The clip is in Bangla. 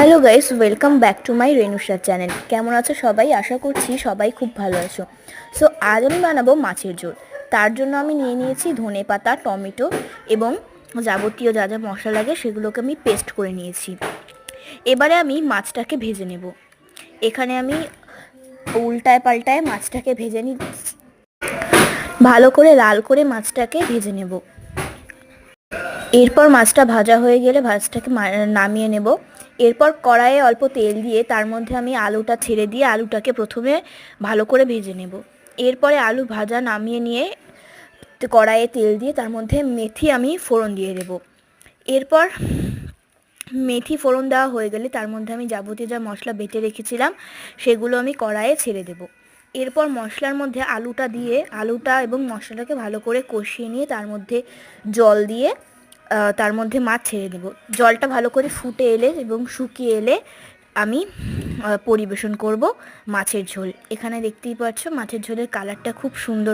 Hello guys, welcome back to my Renusha channel. কেমন আছো সবাই? আশা করছি সবাই খুব ভালো আছো। সো আজ আমি বানাবো মাছের ঝোল। তার জন্য আমি নিয়ে নিয়েছি ধনেপাতা, টমেটো এবং যাবতীয় যা যা মশলা লাগে সেগুলোকে আমি পেস্ট করে নিয়েছি। এবারে আমি মাছটাকে ভেজে নেব। এখানে আমি উল্টায় পাল্টায় মাছটাকে ভেজে নিই, ভালো করে লাল করে মাছটাকে ভেজে নেব। এরপর মাছটা ভাজা হয়ে গেলে মাছটাকে নামিয়ে নেব। এরপর কড়াইয়ে অল্প তেল দিয়ে তার মধ্যে আমি আলুটা ছেড়ে দিয়ে আলুটাকে প্রথমে ভালো করে ভেজে নেব। এরপরে আলু ভাজা নামিয়ে নিয়ে কড়াইয়ে তেল দিয়ে তার মধ্যে মেথি আমি ফোড়ন দিয়ে দেব। এরপর মেথি ফোড়ন দেওয়া হয়ে গেলে তার মধ্যে আমি যাবতীয় যা মশলা বেটে রেখেছিলাম সেগুলো আমি কড়াইয়ে ছেড়ে দেব। এরপর মশলার মধ্যে আলুটা এবং মশলাটাকে ভালো করে কষিয়ে নিয়ে তার মধ্যে জল দিয়ে তার মধ্যে মাছ ছেড়ে দেব। জলটা ভালো করে ফুটে এলে এবং শুকিয়ে এলে আমি পরিবেশন করব মাছের ঝোল। এখানে দেখতেই পাচ্ছ মাছের ঝোলের কালারটা খুব সুন্দর